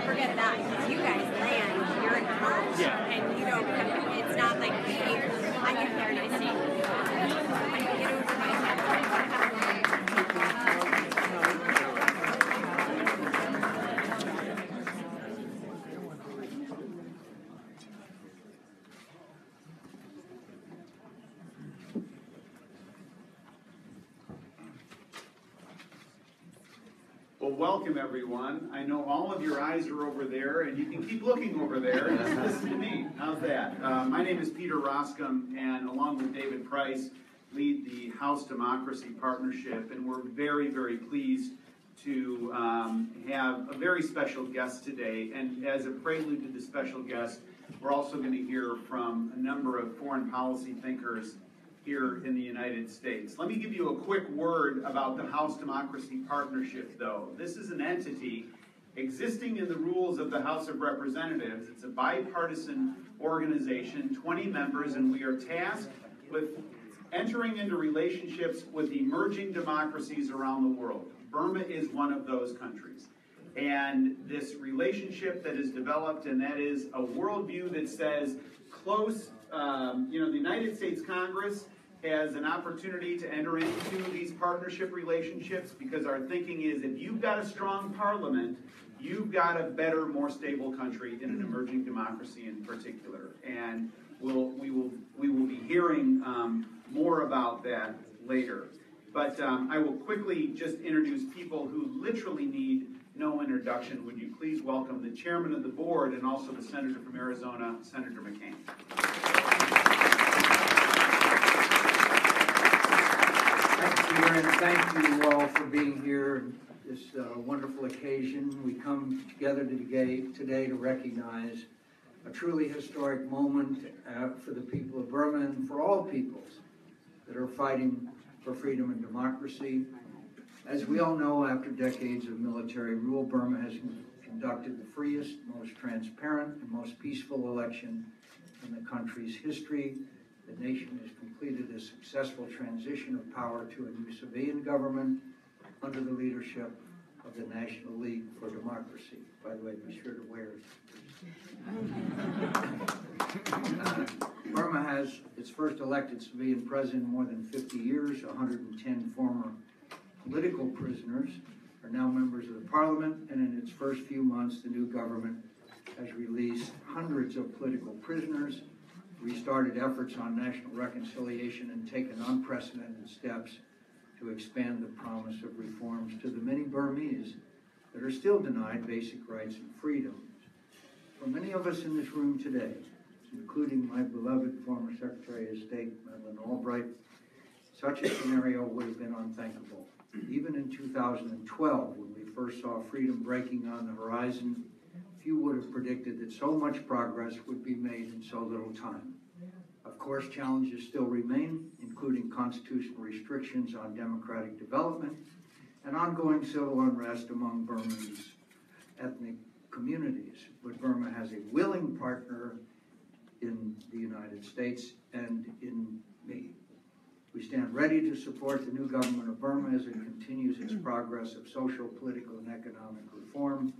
Forget that, because you guys land, you're in the house, and you don't have to, it's not like me, I get there and I say, I get over my head. Well, welcome everyone. I know all of your eyes are over there, and you can keep looking over there and listen to me. How's that? My name is Peter Roscom, and along with David Price, lead the House Democracy Partnership, and we're very, very pleased to have a very special guest today. And as a prelude to the special guest, we're also going to hear from a number of foreign policy thinkers here in the United States. Let me give you a quick word about the House Democracy Partnership, though. This is an entity existing in the rules of the House of Representatives. It's a bipartisan organization, 20 members, and we are tasked with entering into relationships with emerging democracies around the world. Burma is one of those countries. And this relationship that is developed, and that is a worldview that says close, the United States Congress has an opportunity to enter into these partnership relationships because our thinking is if you've got a strong parliament, you've got a better, more stable country in an emerging democracy in particular. And we will be hearing more about that later. But I will quickly just introduce people who literally need no introduction. Would you please welcome the chairman of the board and also the senator from Arizona, Senator McCain. And thank you all for being here this wonderful occasion. We come together today to recognize a truly historic moment for the people of Burma and for all peoples that are fighting for freedom and democracy. As we all know, after decades of military rule, Burma has conducted the freest, most transparent, and most peaceful election in the country's history. The nation has completed a successful transition of power to a new civilian government under the leadership of the National League for Democracy. By the way, be sure to wear it. Burma Burma has its first elected civilian president in more than 50 years. 110 former political prisoners are now members of the parliament, and in its first few months, the new government has released hundreds of political prisoners, restarted efforts on national reconciliation, and taken unprecedented steps to expand the promise of reforms to the many Burmese that are still denied basic rights and freedoms. For many of us in this room today, including my beloved former Secretary of State, Madeleine Albright, such a scenario would have been unthinkable. Even in 2012, when we first saw freedom breaking on the horizon, few would have predicted that so much progress would be made in so little time. Of course, challenges still remain, including constitutional restrictions on democratic development and ongoing civil unrest among Burmese ethnic communities. But Burma has a willing partner in the United States and in me. We stand ready to support the new government of Burma as it continues its progress of social, political, and economic reform.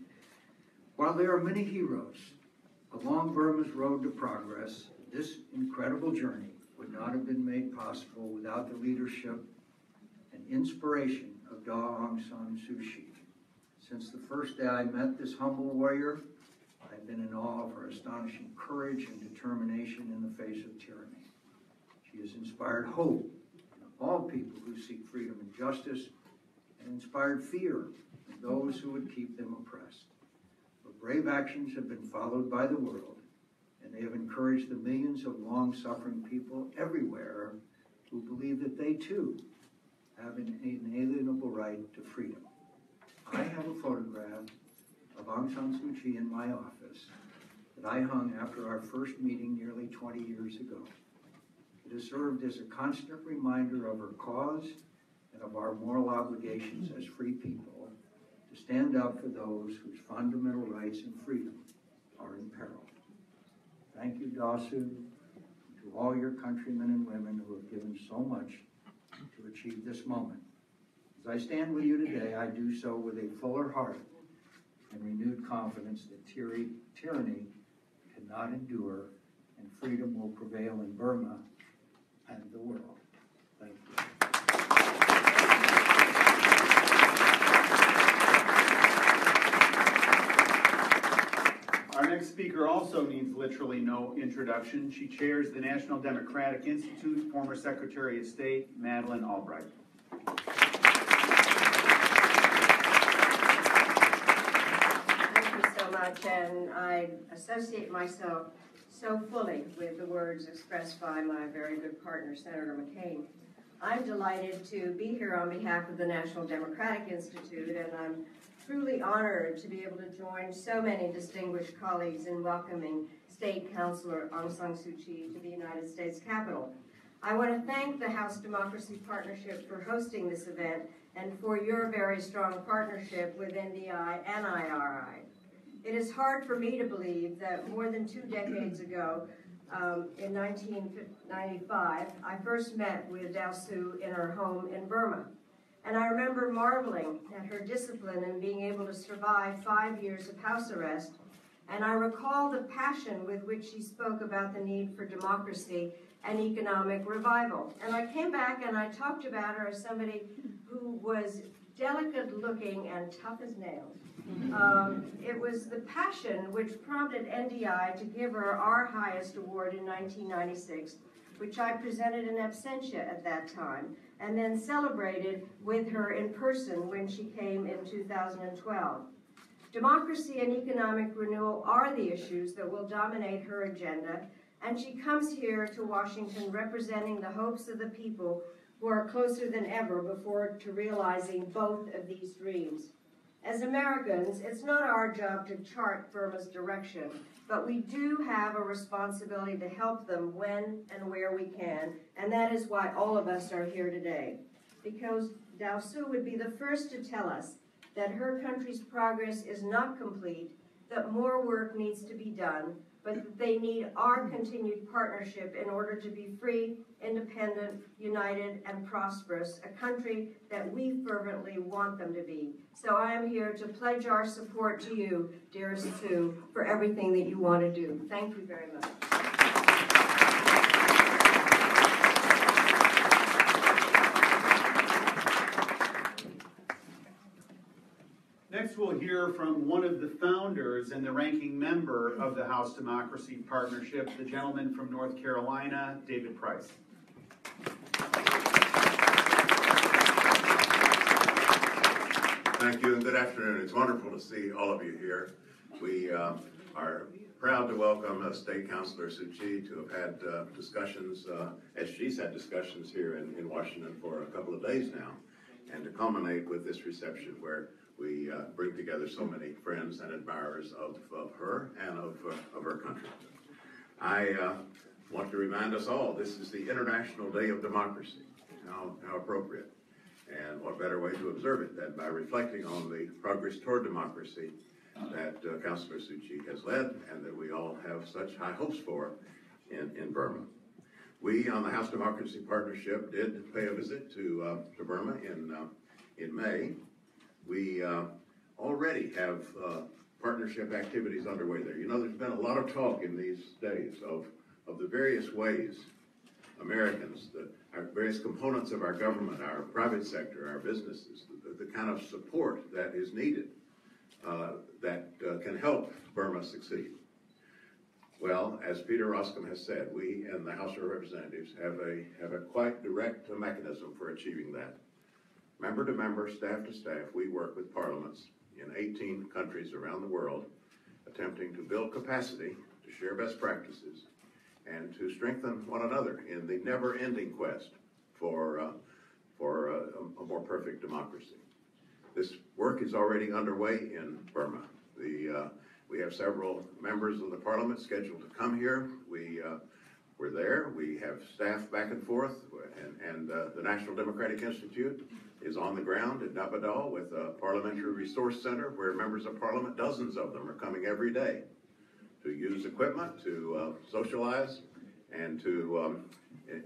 While there are many heroes along Burma's road to progress, this incredible journey would not have been made possible without the leadership and inspiration of Aung San Suu Kyi. Since the first day I met this humble warrior, I've been in awe of her astonishing courage and determination in the face of tyranny. She has inspired hope in all people who seek freedom and justice, and inspired fear in those who would keep them oppressed. Her brave actions have been followed by the world, and they have encouraged the millions of long-suffering people everywhere who believe that they too have an inalienable right to freedom. I have a photograph of Aung San Suu Kyi in my office that I hung after our first meeting nearly 20 years ago. It has served as a constant reminder of her cause and of our moral obligations as free people to stand up for those whose fundamental rights and freedom are in peril. Thank you, Dasu, to all your countrymen and women who have given so much to achieve this moment. As I stand with you today, I do so with a fuller heart and renewed confidence that tyranny cannot endure and freedom will prevail in Burma and the world. Thank you. Our next speaker also needs literally no introduction. She chairs the National Democratic Institute, former Secretary of State, Madeleine Albright. And I associate myself so fully with the words expressed by my very good partner, Senator McCain. I'm delighted to be here on behalf of the National Democratic Institute, and I'm truly honored to be able to join so many distinguished colleagues in welcoming State Councilor Aung San Suu Kyi to the United States Capitol. I want to thank the House Democracy Partnership for hosting this event and for your very strong partnership with NDI and IRI. It is hard for me to believe that more than 2 decades ago, in 1995, I first met with Dasu in her home in Burma. And I remember marveling at her discipline in being able to survive 5 years of house arrest. And I recall the passion with which she spoke about the need for democracy and economic revival. And I came back and I talked about her as somebody who was delicate looking and tough as nails. It was the passion which prompted NDI to give her our highest award in 1996, which I presented in absentia at that time, and then celebrated with her in person when she came in 2012. Democracy and economic renewal are the issues that will dominate her agenda, and she comes here to Washington representing the hopes of the people who are closer than ever before to realizing both of these dreams. As Americans, it's not our job to chart Burma's direction, but we do have a responsibility to help them when and where we can, and that is why all of us are here today. Because Dasu would be the first to tell us that her country's progress is not complete, that more work needs to be done, but that they need our continued partnership in order to be free, independent, united, and prosperous, a country that we fervently want them to be. So I am here to pledge our support to you, dearest Sue, for everything that you want to do. Thank you very much. Next, we'll hear from one of the founders and the ranking member of the House Democracy Partnership, the gentleman from North Carolina, David Price. Thank you and good afternoon. It's wonderful to see all of you here. We are proud to welcome State Councilor Sept to have had discussions, as she's had discussions here in Washington for a couple of days now, and to culminate with this reception where we bring together so many friends and admirers of her and of her country. I want to remind us all, this is the International Day of Democracy. How appropriate. And what better way to observe it than by reflecting on the progress toward democracy that Councilor Sept has led and that we all have such high hopes for in Burma. We on the House Democracy Partnership did pay a visit to Burma in May. We already have partnership activities underway there. You know, there's been a lot of talk in these days of the various ways Americans, our various components of our government, our private sector, our businesses, the kind of support that is needed that can help Burma succeed. Well, as Peter Roskam has said, we in the House of Representatives have a quite direct mechanism for achieving that. Member to member, staff to staff, we work with parliaments in 18 countries around the world, attempting to build capacity, to share best practices, and to strengthen one another in the never-ending quest for a more perfect democracy. This work is already underway in Burma. We have several members of the parliament scheduled to come here. We're there. We have staff back and forth, and the National Democratic Institute is on the ground at Naypyidaw with a parliamentary resource center where members of parliament, dozens of them, are coming every day to use equipment, to socialize, and to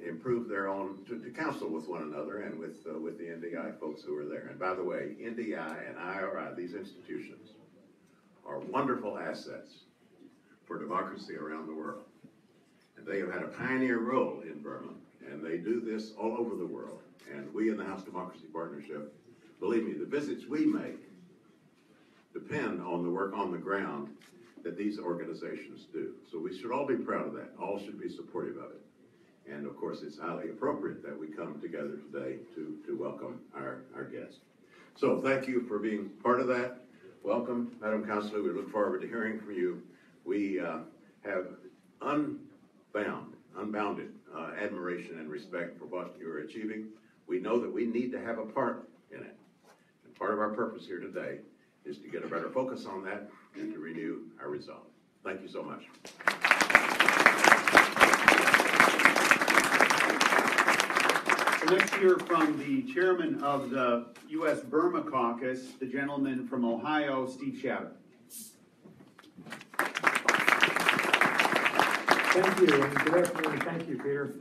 improve their own, to counsel with one another and with the NDI folks who are there. And by the way, NDI and IRI, these institutions, are wonderful assets for democracy around the world. And they have had a pioneer role in Burma, and they do this all over the world. And we in the House Democracy Partnership, believe me, the visits we make depend on the work on the ground that these organizations do. So we should all be proud of that. All should be supportive of it. And of course, it's highly appropriate that we come together today to welcome our guest. So thank you for being part of that. Welcome, Madam Councilor. We look forward to hearing from you. We have unbounded admiration and respect for what you're achieving. We know that we need to have a part in it. And part of our purpose here today is to get a better focus on that and to renew our resolve. Thank you so much. Let's hear from the chairman of the U.S. Burma Caucus, the gentleman from Ohio, Steve Shadow. Thank you, and good afternoon. Thank you, Peter.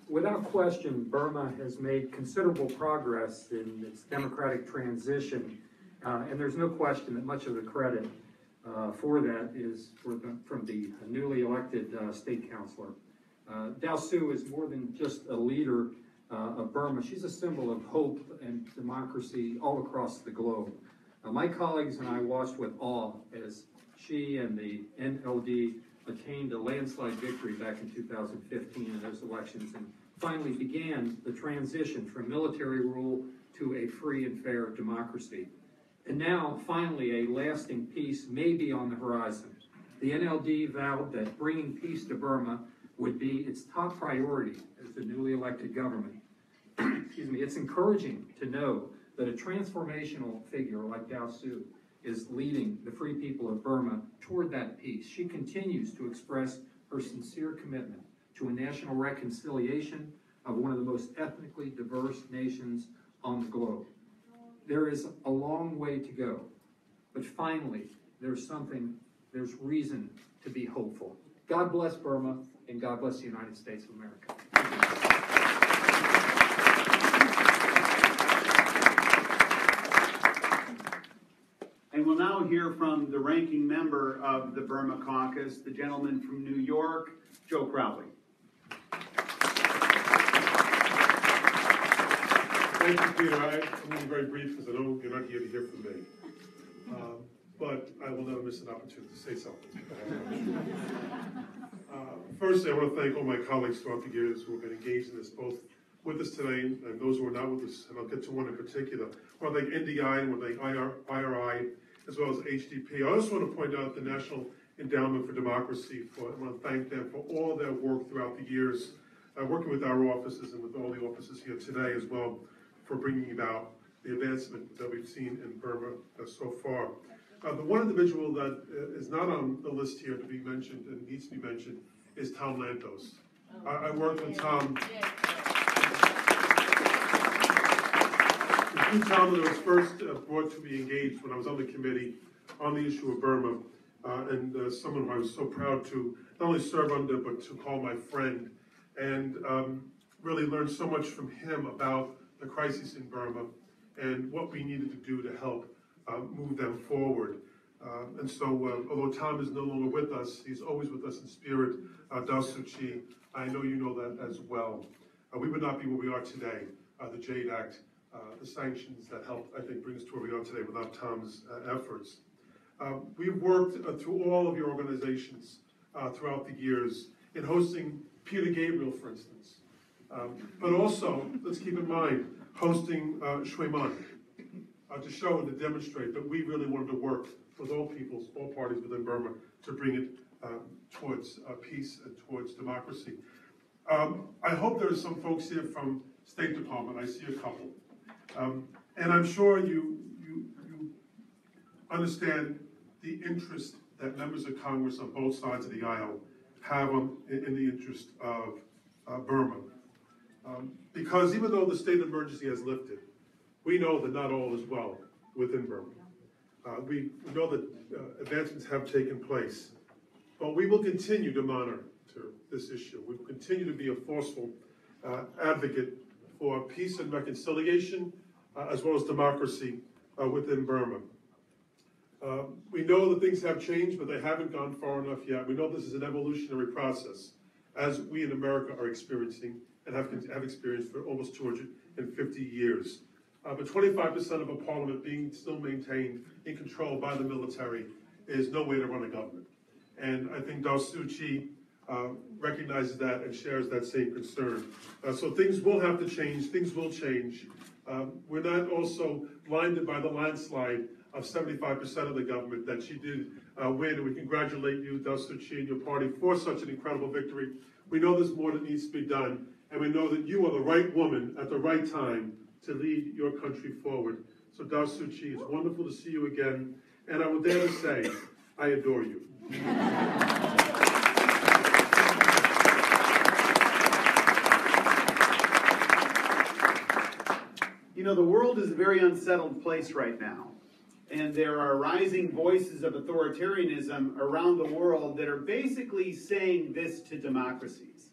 Without question, Burma has made considerable progress in its democratic transition, and there's no question that much of the credit for that is from the newly elected state councilor. Dao Su is more than just a leader of Burma. She's a symbol of hope and democracy all across the globe. My colleagues and I watched with awe as she and the NLD attained a landslide victory back in 2015 in those elections and finally began the transition from military rule to a free and fair democracy. And now, finally, a lasting peace may be on the horizon. The NLD vowed that bringing peace to Burma would be its top priority as the newly elected government. Excuse me. It's encouraging to know that a transformational figure like Dao Su is leading the free people of Burma toward that peace. She continues to express her sincere commitment to a national reconciliation of one of the most ethnically diverse nations on the globe. There is a long way to go, but finally, there's reason to be hopeful. God bless Burma, and God bless the United States of America. And we'll now hear from the ranking member of the Burma Caucus, the gentleman from New York, Joe Crowley. Thank you, Peter. I'm going to be very brief because I know you're not here to hear from me. but I will never miss an opportunity to say something. Firstly, I want to thank all my colleagues throughout the years who have been engaged in this, both with us today and those who are not with us, and I'll get to one in particular. I want to thank NDI, and I want to thank IRI, as well as HDP. I also want to point out the National Endowment for Democracy. I want to thank them for all their work throughout the years, working with our offices and with all the offices here today as well, for bringing about the advancement that we've seen in Burma so far. The one individual that is not on the list here to be mentioned and needs to be mentioned is Tom Lantos. I worked with Tom. Tom was first brought to be engaged when I was on the committee on the issue of Burma, and someone who I was so proud to not only serve under, but to call my friend, and really learned so much from him about the crisis in Burma and what we needed to do to help move them forward. And so, although Tom is no longer with us, he's always with us in spirit. Dao Suu Kyi, I know you know that as well. We would not be where we are today. The JADE Act, the sanctions that helped, I think, bring us to where we are today without Tom's efforts. We've worked through all of your organizations throughout the years in hosting Peter Gabriel, for instance. But also, let's keep in mind, hosting Shui Man to show and to demonstrate that we really wanted to work with all peoples, all parties within Burma to bring it towards peace and towards democracy. I hope there are some folks here from State Department. I see a couple. And I'm sure you understand the interest that members of Congress on both sides of the aisle have in the interest of Burma. Because even though the state of emergency has lifted, we know that not all is well within Burma. We know that advancements have taken place, but we will continue to monitor this issue. We will continue to be a forceful advocate for peace and reconciliation, as well as democracy within Burma. We know that things have changed, but they haven't gone far enough yet. We know this is an evolutionary process, as we in America are experiencing and have experienced for almost 250 years. But 25% of a parliament being still maintained in control by the military is no way to run a government. And I think Dao Suu Kyi recognizes that and shares that same concern. So things will have to change, things will change. We're not also blinded by the landslide of 75% of the government that she did win, and we congratulate you, Dao Suu Kyi, and your party for such an incredible victory. We know there's more that needs to be done, and we know that you are the right woman at the right time to lead your country forward. So Dao Suu Kyi, it's wonderful to see you again, and I will dare to say, I adore you. You know, the world is a very unsettled place right now, and there are rising voices of authoritarianism around the world that are basically saying this to democracies.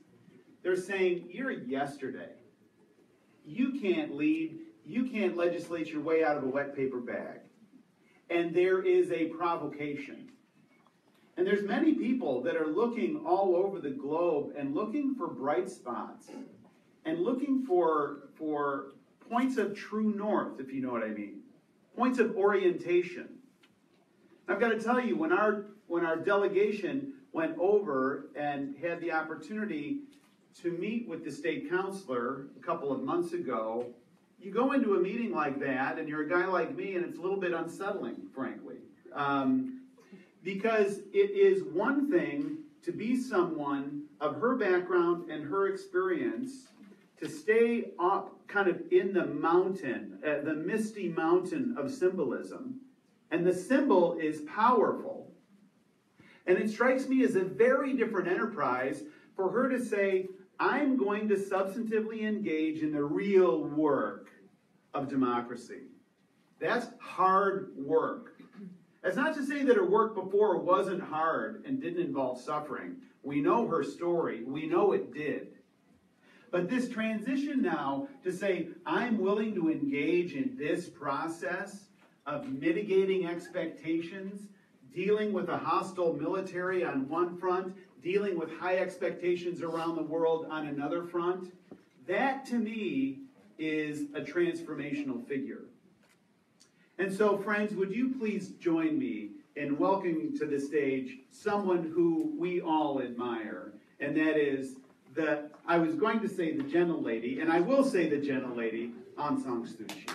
They're saying, you're yesterday. You can't lead, you can't legislate your way out of a wet paper bag. And there is a provocation. And there's many people that are looking all over the globe and looking for bright spots and looking for points of true north, if you know what I mean. Points of orientation. I've got to tell you, when our delegation went over and had the opportunity to meet with the state councilor a couple of months ago, you go into a meeting like that, and you're a guy like me, and it's a little bit unsettling, frankly. Because it is one thing to be someone of her background and her experience, to stay up kind of in the mountain, the misty mountain of symbolism, and the symbol is powerful. And it strikes me as a very different enterprise for her to say, I'm going to substantively engage in the real work of democracy. That's hard work. That's not to say that her work before wasn't hard and didn't involve suffering. We know her story. We know it did. But this transition now to say, I'm willing to engage in this process of mitigating expectations, dealing with a hostile military on one front, dealing with high expectations around the world on another front, that to me is a transformational figure. And so, friends, would you please join me in welcoming to the stage someone who we all admire, and that is I was going to say the gentlelady, and I will say the gentlelady, Aung San Suu Kyi.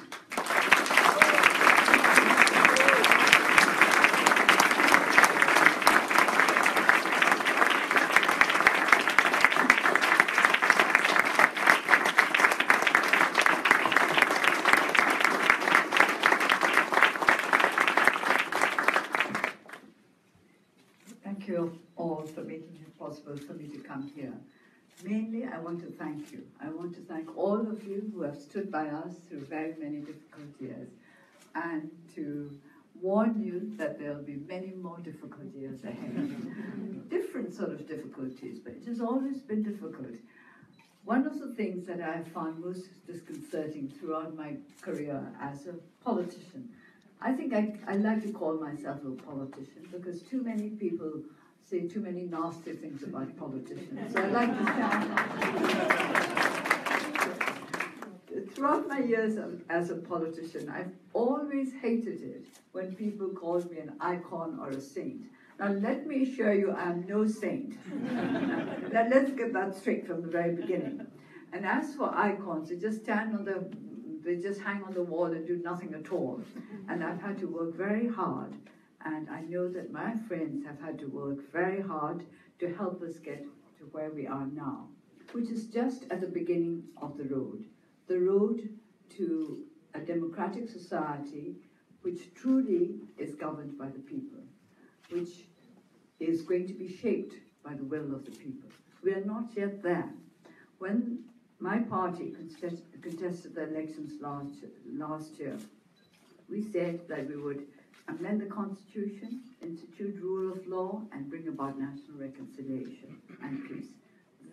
Thank you all for making it possible for me to come here. Mainly, I want to thank you. I want to thank all of you who have stood by us through very many difficult years, and to warn you that there will be many more difficult years ahead. Different sort of difficulties, but it has always been difficult. One of the things that I have found most disconcerting throughout my career as a politician, I think I like to call myself a politician because too many people say too many nasty things about politicians. So I like to stand. Throughout my years as a politician, I've always hated it when people call me an icon or a saint. Now let me assure you, I'm no saint. Now, let's get that straight from the very beginning. And as for icons, they just hang on the wall and do nothing at all. And I've had to work very hard. And I know that my friends have had to work very hard to help us get to where we are now, which is just at the beginning of the road to a democratic society which truly is governed by the people, which is going to be shaped by the will of the people. We are not yet there. When my party contested the elections last year, we said that we would amend the Constitution, institute rule of law, and bring about national reconciliation and peace.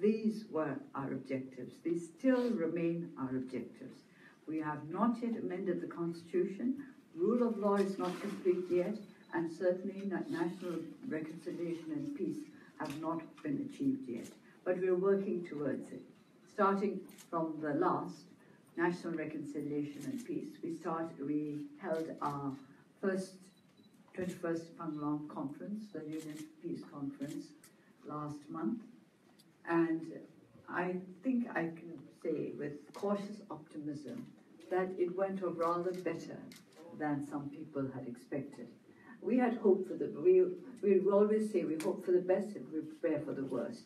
These were our objectives. These still remain our objectives. We have not yet amended the Constitution. Rule of law is not complete yet, and certainly national reconciliation and peace have not been achieved yet. But we're working towards it. Starting from the last, National Reconciliation and Peace, we held our first 21st Panglong Conference, the Union Peace Conference, last month. And I think I can say with cautious optimism that it went rather better than some people had expected. We had hoped for we always say we hope for the best and we prepare for the worst.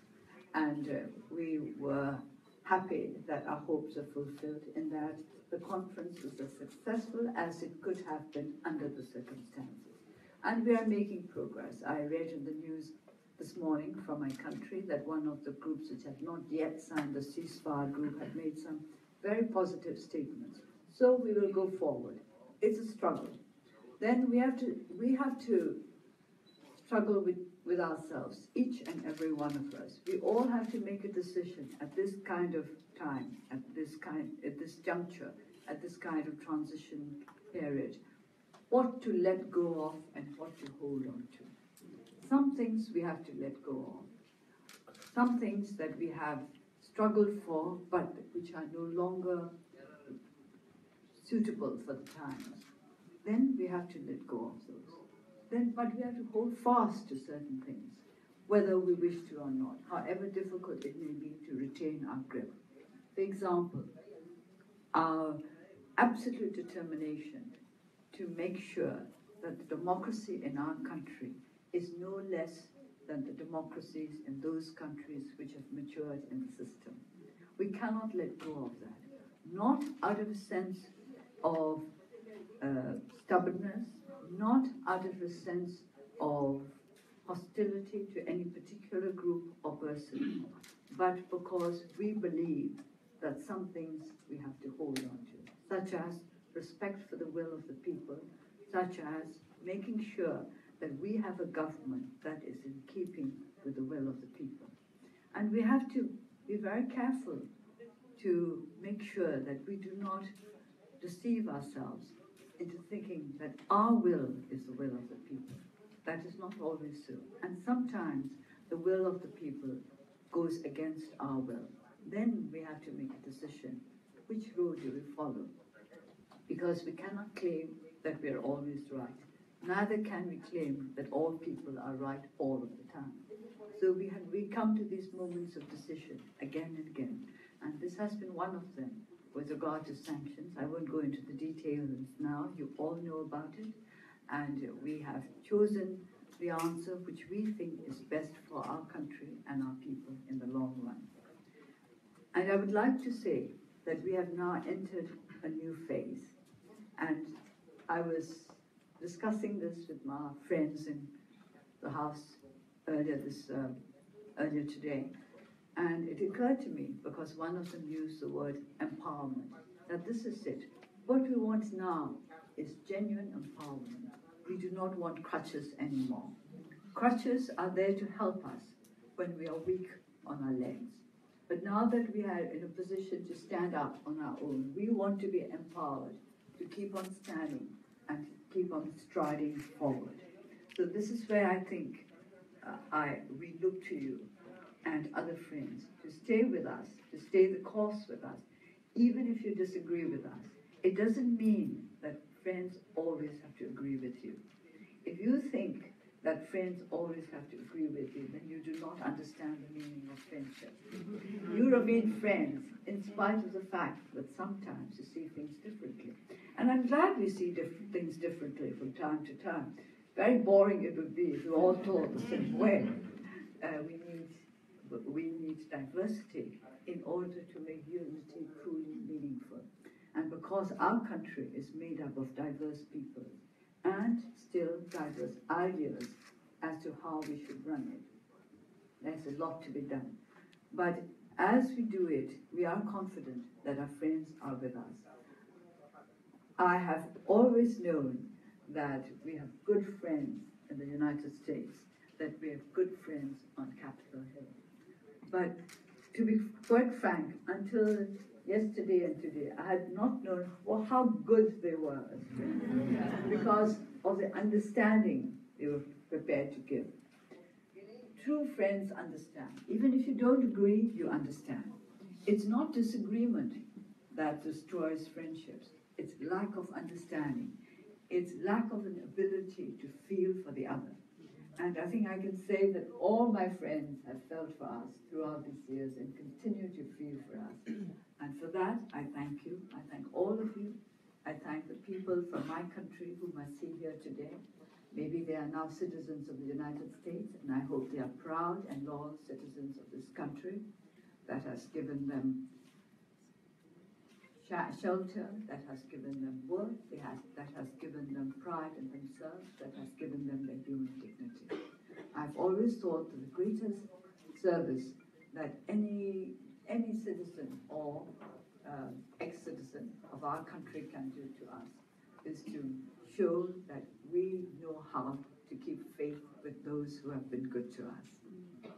And we were happy that our hopes are fulfilled in that the conference was as successful as it could have been under the circumstances. And we are making progress. I read in the news this morning from my country that one of the groups which had not yet signed the ceasefire group had made some very positive statements. So we will go forward. It's a struggle. Then we have to struggle with ourselves, each and every one of us. We all have to make a decision at this kind of time, at this juncture, at this kind of transition period, what to let go of and what to hold on to. Some things we have to let go of. Some things that we have struggled for, but which are no longer suitable for the times. Then we have to let go of those. But we have to hold fast to certain things, whether we wish to or not, however difficult it may be to retain our grip. For example, our absolute determination to make sure that the democracy in our country is no less than the democracies in those countries which have matured in the system. We cannot let go of that, not out of a sense of stubbornness, not out of a sense of hostility to any particular group or person, but because we believe that some things we have to hold on to, such as respect for the will of the people, such as making sure that we have a government that is in keeping with the will of the people. And we have to be very careful to make sure that we do not deceive ourselves into thinking that our will is the will of the people. That is not always so. And sometimes the will of the people goes against our will. Then we have to make a decision. Which road do we follow? Because we cannot claim that we are always right. Neither can we claim that all people are right all of the time. So we come to these moments of decision again and again, and this has been one of them with regard to sanctions. I won't go into the details now. You all know about it, and we have chosen the answer which we think is best for our country and our people in the long run. And I would like to say that we have now entered a new phase, and I was discussing this with my friends in the House earlier today, and it occurred to me, because one of them used the word empowerment, that this is it. What we want now is genuine empowerment. We do not want crutches anymore. Crutches are there to help us when we are weak on our legs. But now that we are in a position to stand up on our own, we want to be empowered to keep on standing and keep on striding forward. So this is where I think we look to you and other friends to stay with us, to stay the course with us, even if you disagree with us. It doesn't mean that friends always have to agree with you. If you think that friends always have to agree with you, then you do not understand the meaning of friendship. You remain friends in spite of the fact that sometimes you see things differently. And I'm glad we see things differently from time to time. Very boring it would be if we all thought the same way. We need diversity in order to make unity truly meaningful. And because our country is made up of diverse people and still diverse ideas as to how we should run it, there's a lot to be done. But as we do it, we are confident that our friends are with us. I have always known that we have good friends in the United States, that we have good friends on Capitol Hill. But to be quite frank, until yesterday and today, I had not known how good they were as friends because of the understanding they were prepared to give. True friends understand. Even if you don't agree, you understand. It's not disagreement that destroys friendships. It's lack of understanding. It's lack of an ability to feel for the other. And I think I can say that all my friends have felt for us throughout these years and continue to feel for us. And for that, I thank you. I thank all of you. I thank the people from my country whom I see here today. Maybe they are now citizens of the United States, and I hope they are proud and loyal citizens of this country that has given them shelter, that has given them work, that has given them pride in themselves, that has given them their human dignity. I've always thought that the greatest service that any citizen or ex-citizen of our country can do to us is to show that we know how to keep faith with those who have been good to us.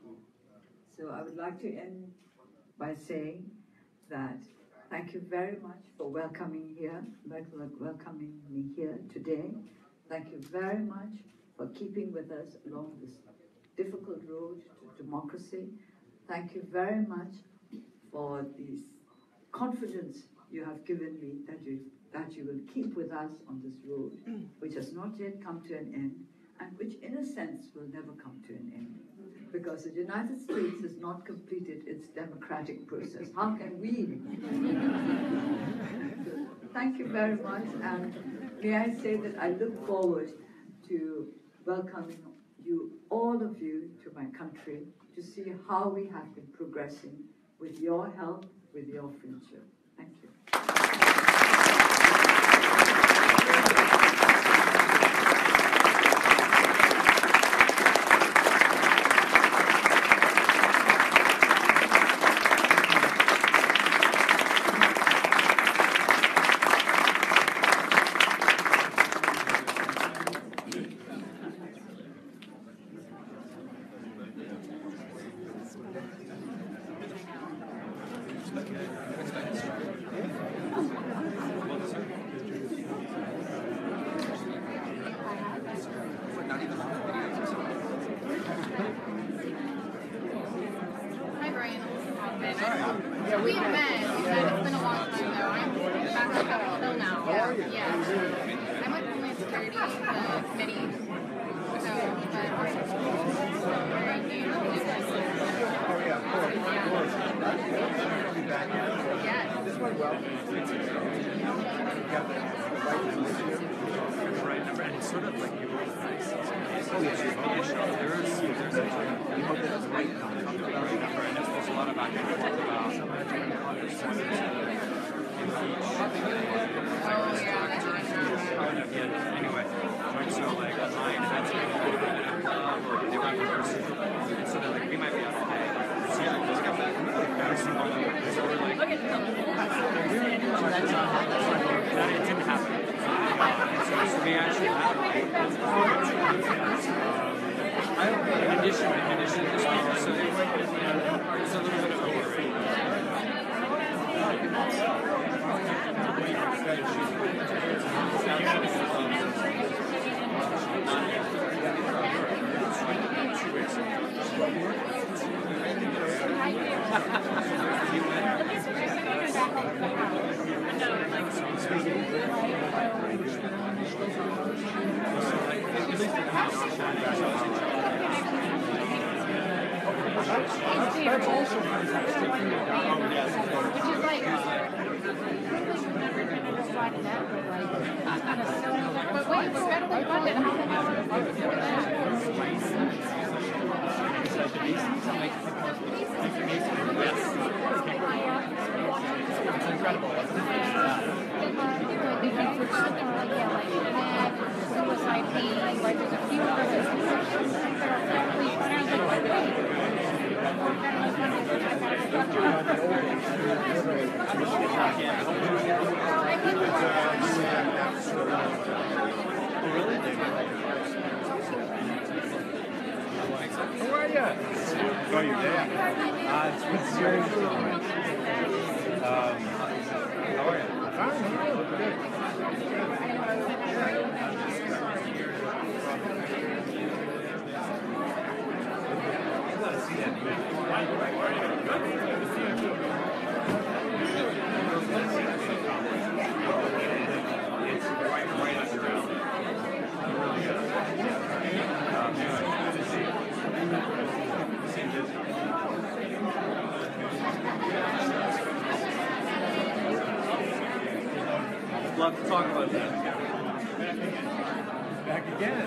So I would like to end by saying that thank you very much for welcoming me here today. Thank you very much for keeping with us along this difficult road to democracy. Thank you very much for this confidence you have given me that you will keep with us on this road, which has not yet come to an end, and which in a sense will never come to an end. Because the United States has not completed its democratic process. How can we? So, thank you very much, and may I say that I look forward to welcoming you, all of you, to my country to see how we have been progressing with your help, with your friendship. Thank you. Hi, Brian. We've met. It's been a long time, though. I'm back on Capitol Hill now. Yeah. I'm with security committee. So, This went well. Right number, and it's sort of like you roll the dice. Oh yeah, there's you hope that it's the right number, and there's a lot of back and forth about anyway, so like mine had to be or they might be so that like we might be out all day. So yeah, I just got back from every single day. So we're like, that it didn't happen. So we actually had in addition to this week, so it's a little bit of a worry. That's also fantastic. Which is like, but wait, we're federally funded. How the hell are we doing that? It's incredible. Suicide team, like there's a few organizations that are federally funded. How are you? Oh, you're there. It's been serious. How are you? Fine. Good. You gotta see that. It's right up your alley. Love to talk about that. Back again.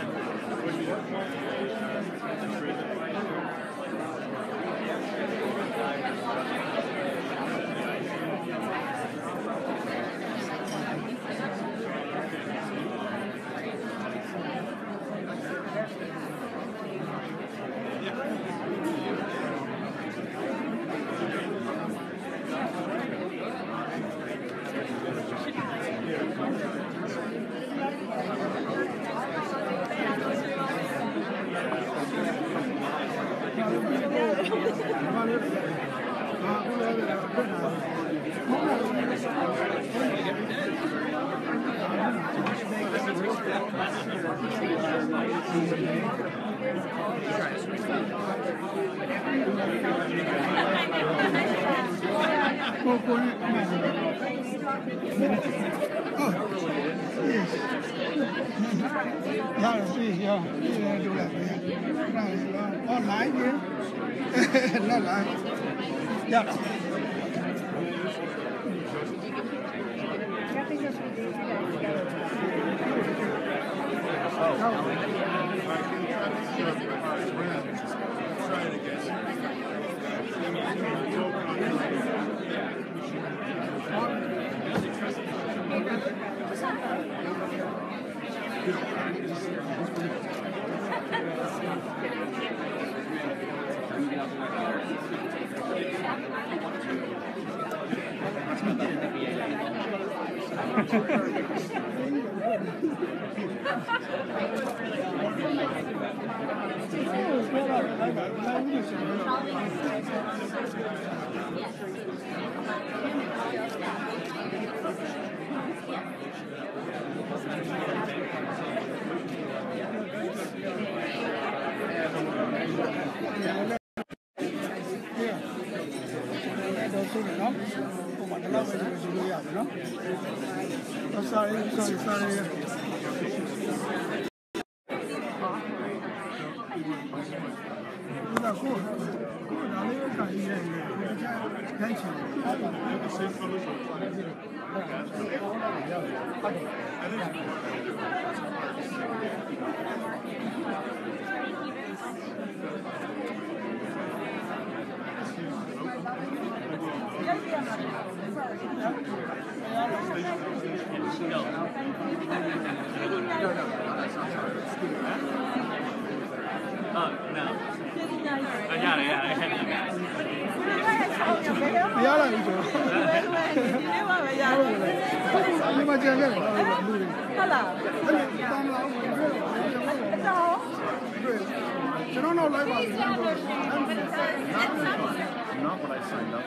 Online here. Not live. Yeah. Sorry. Not what I signed up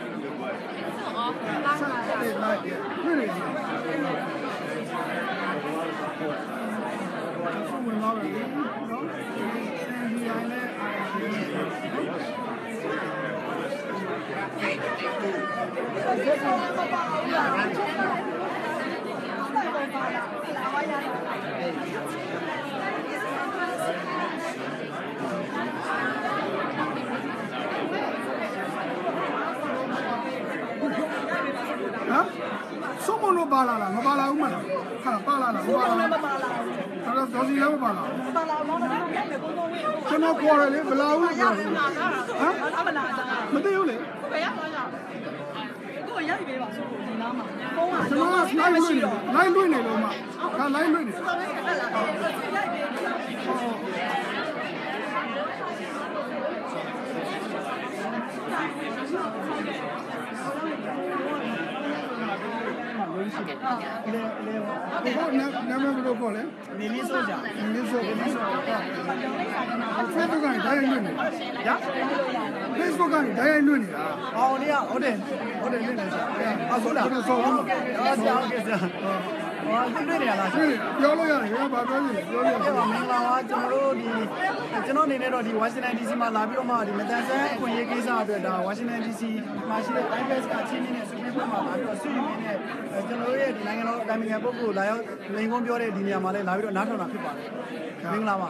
Someone no bala, no bala, woman. Bala, no bala. Does he have a bala? So no quarrel, bala, huh? But they only. So nine winning, nine winning.ကျွန်တော်အနေနဲ့တော့ဒီ Washington DC မှာလာပြီးတော့မှဒီမတန်ဆန်းအခွင့်အရေးကိစ္စအတွက်ဒါ Washington DC မှာရှိတဲ့ IPS ကချင်းချင်းနဲ့ဆွေးနွေးပွဲမှာလာပြီးတော့ဆွေးနွေးနေနဲ့ကျွန်တော်တို့ရဲ့ဒီနိုင်ငံတော်အတိုင်ပင်ခံပုဂ္ဂိုလ်လာရောက်လိန်ကုန်းပြောတဲ့ဒီနေရာမှာလည်းလာပြီးတော့နားထောင်တာဖြစ်ပါတယ်မင်္ဂလာပါ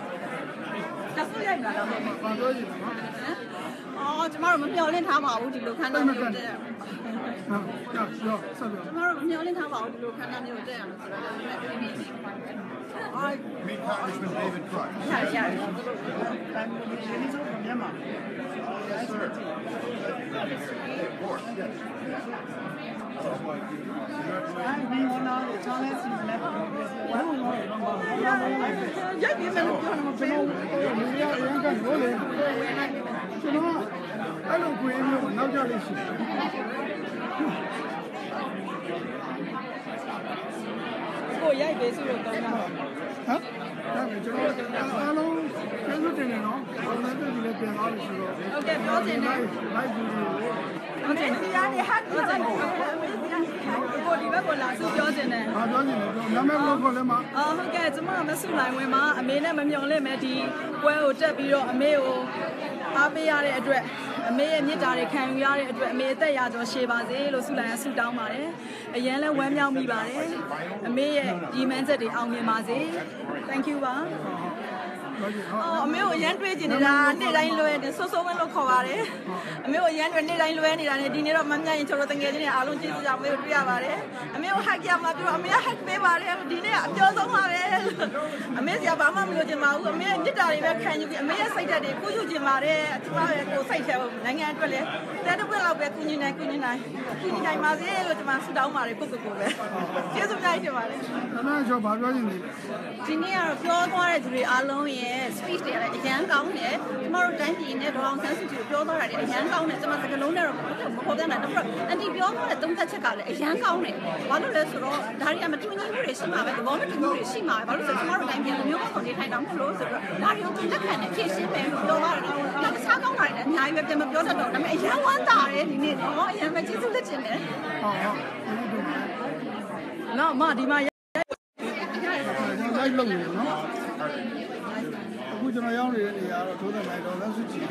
တဆူရိုက်လာတော့ဘာပြောချင်လဲအော်ကျမတို့မမျှော်လင့်ထားပါဘူးဒီလိုခန်းသားမျိုးတက်ကျမတို့မမျှော်လင့်ထားပါဘူးဒီလိုခန်းသားမျိုးတက်ရမှာဆိုတော့Meet Congressman David Price. Yeah. Yes, sir. Of course, yes. Cô dạy về sự đầu tư hả? Alo, cái lúc này nó, nó cái gì là tiền đó thì rồi. Ok, có tiền này. Có tiền thì ra đi hát đi rồi. Cô đi bắt cô làm sự có tiền này. Có tiền này, năm em lo còn lên mà. Ok, chúng ta mới xuống lại ngoài mà, mấy này mình nhong lên mấy đi, quay ở这边rồi, mấy ở bên nhà này rồi, mấy em nhớ ra để khám nhà này rồi, mấy tại nhà cho xe ba gì, rồi xuống lại xuống down mà đấy, giờ là quen nhau mi ba đấy, mấy đi men sẽ đi Aung miền mà gì, thank you ba. အမေကိုရမ်းတွေးကျင်နေတာနေ့တိုင်းလွယ်နေဆိုးဆိုးမလို့ခေါ်ပါတယ်အမေကိုရမ်းတွေနေ့တိုင်းလွယ်နေတာနဲ့ဒီနေ့တော့မမြတ်ရင်ချိုးတော့တငယ်ချင်းတွေအားလုံးကျေးဇူးကြောင့်အမေကိုတွေ့ရပါတယ်အမေကိုဟက်ကြမှာပြီးတော့အမေကဟက်ပေးပါတယ်ဒီနေ့အပြောဆုံးပါပဲအမေစရာဘာမှမလိုချင်ပါဘူးအမေရဲ့မြစ်တာတွေပဲခံယူပြီးအမေရဲ့စိတ်ဓာတ်တွေကိုယူချင်ပါတယ်ကျမရဲ့ကိုစိတ်ထဲနိုင်ငံအတွက်လည်းတဲတစ်ပွင့်လောက်ပဲကူညီနိုင်ပါစေလို့ကျမဆုတောင်းပါတယ်ပုဂ္ဂိုလ်ကိုပဲကျေးဇူးများတင်ပါတယ်အမေကျော်ဘာပြောချင်လဲဒီနေ့ကတော့ပြောသွားတဲ့သူတွေအားလုံးရဲ့ speech တွေလည်းအရန်ကောင်းတယ်ကျမတို့တိုင်းပြည်နဲ့ဒေါအောင်ဆန်းစုကြည်ကိုပြောသွားတာတွေအရန်ကောင်းတယ်ကျမစကားလုံးနဲ့တော့မပေါ်ပြန်တာတော့အန်တီပြောသွားတဲ့သုံးသက်ချက်ကလည်းအရန်ကောင်းတယ်ဘာလို့လဲဆိုတော့ဒါတွေကမတူညီမှုတွေရှိမှာပဲသဘောမတူမှုတွေရှိမှာပဲဘာလို့လဲဆိုတော့ကျမတို့တိုင်းပြည်မျိုးစုံနေထိုင်တာမဟုတ်လို့ဆိုတော့ဒါတွေကိုလက်ခံနဲ့ဖြည့်ရှင်းမယ်လို့ပြောသွားတယ်ဒါတခြားကောင်းတာတွေလည်းအများကြီးပဲပြန်မပြောတတ်တော့ဒါပေမဲ့အရန်ဝမ်းသာတယ်ဒီနေ့တော့အရန်ပဲကျေးဇူးလက်ချင်တယ်နော်မဒီမှာလိုက်လို့နော်အခုကျွန်တော်ရောက်နေတဲ့နေရာတော့ထိုးတဲ့နိုင်တော့လက်စုကြည့်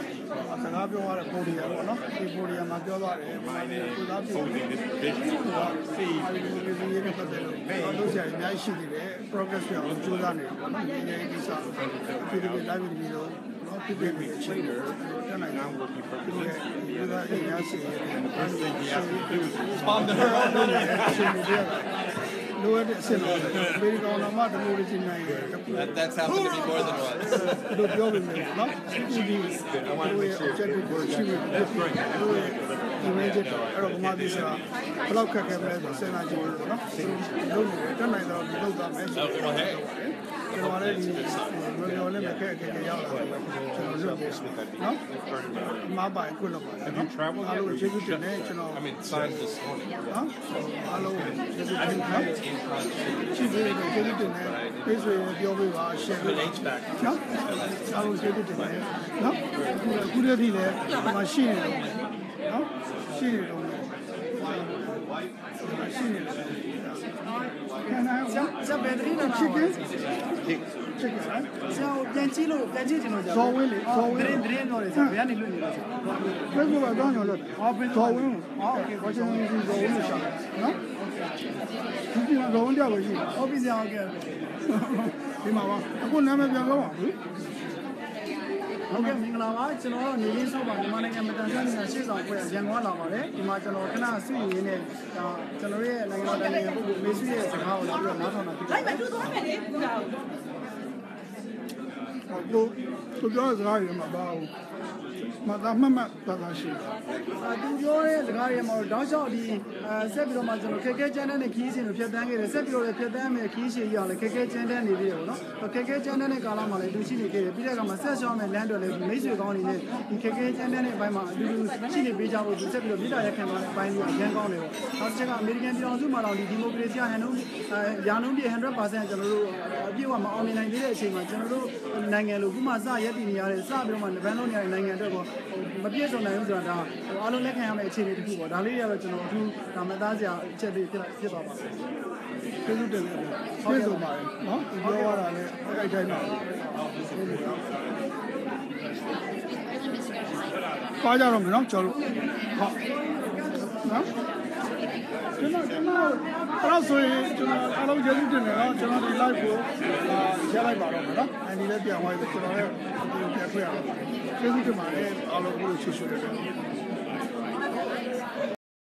စကား ကားပြောရတဲ့ပိုဒီယာပေါ့နော်ဒီပိုဒီယာမှာပြောသွားတယ်ဘာလဲကိုသားပြုဒီရေးနဲ့ပတ်သက်လို့လုပ်ကြရအများကြီးရှိနေတယ် progress ပြောင်းကြိုးစားနေတယ်ပေါ့နော်ဒီရေးကိစ္စဒီတိုင်းပြည်လို့ဖြစ်ဖြစ်နေချင်းတယ်တနိုင်အောင်ဒီရဲ့ဒီကအေးရစီပါတဲ့lower the center. Very good. I'm not the more original. That's happened to me more than once. The problem is, no? I want to make sure. That's great. Image it. I don't know this. Block camera. Send a job. No. Don't I know that message? Pero ahora yo le me quedé que ya no más va culo Have you traveled yet? Or I mean, signed this morning. Huh? Hello. She did it. This way you will share the HVAC. No? I will get it. No? Good idea. Machine. No? Machine. Can I have battery chicken? Chicken, right? So, can you know? So will it? So drain or is it? Very little. Let's go down your look. So will. Okay. What's your name? Go in the shop. No? You know, go in there with you. Obviously, I'll get it. I couldn't never be alone. Okay, မင်္ဂလာပါကျွန်တော်နေရင်းဆောက်ပါမြန်မာနိုင်ငံမှာတန်ဆန်းနေတာရှေ့ဆောင်ပွဲရန်ကုန်လာပါတယ်ဒီမှာကျွန်တော်ခဏဆွေးရင်းနဲ့ကျွန်တော်ရဲ့နိုင်ငံတော်နိုင်ငံပုဂ္ဂိုလ်မေဆွေရဲ့စကားကိုလည်းပြီးတော့နားထောင်တာဖြစ်ပါတယ်လိုက်မတူသွားမယ်လေကူတာကိုပြောစကားရမှာပါဘူးမသားမသာရှိသူပြောတဲ့စကားတွေမှာတော့တောက်လျှောက်ဒီဆက်ပြီးတော့မှကျွန်တော်ခက်ခဲကျန်းတဲ့ခီးစဉ်ကိုဖြတ်တန်းခဲ့တယ်ဆက်ပြီးတော့ဖြတ်တန်းမယ်ခီးရှင်ကြီးအောင်လည်းခက်ခဲကျန်းတဲ့နေပြီပေါ့နော်ခက်ခဲကျန်းတဲ့ကာလမှာလည်းလူရှိနေခဲ့တယ်ပြီးတဲ့အခါမှာဆက်ရှောင်းမယ်လမ်းတွေလည်းမိတ်ဆွေကောင်းတွေနဲ့ဒီခက်ခဲကျန်းတဲ့အပိုင်းမှာအတူတူရှိနေပေးကြဖို့သူဆက်ပြီးတော့ပြည်တော်ရက်ခံသွားတဲ့အပိုင်းကြီးအရန်ကောင်းတယ်ပေါ့နောက်တစ်ချက်ကအမေရိကန်ပြည်တော်စုမှာတော့ဒီမိုကရေစီဟန်နှုန်းရာနှုန်းပြည့် 100% ကျွန်တော်တို့အပြည့်အဝမအောင်မြင်နိုင်သေးတဲ့အချိန်မှာကျွန်တော်တို့နိုင်ငံလိုခုမှစရက်တည်နေရတဲ့စပြီးတော့မှဗန်လုံးနေရတဲ့နိုင်ငံအတွက်ပေါ့မပြည့်စုံနိုင်ဘူးဆိုတာဒါအားလုံးလက်ခံရမယ့်အခြေအနေတစ်ခုပေါ့ဒါလေးတွေကတော့ကျွန်တော်အထူးဒါမှသားစရာအချက်လေးဖြစ်သွားပါကျေးဇူးတင်ပါတယ်ကျေးဇူးပါတယ်နော်ပြောရတာလည်းအဲ့တိုင်းပါပါကြတော့မယ်နော်ကျော်လို့ဟုတ်နော်ကျွန်တော်အဲ့ဆိုရင်ကျွန်တော်အားလုံးကျေးဇူးတင်တယ်နော်ကျွန်တော်ဒီ live ကိုရလိုက်ပါတော့မယ်နော်အဲ့ဒီလည်းပြန်သွားပြီကျွန်တော်လည်းပြန်ခွင့်ရအောင်ကျေးဇူးတင်ပါတယ်အားလုံးကိုချစ်ချွတ်တယ်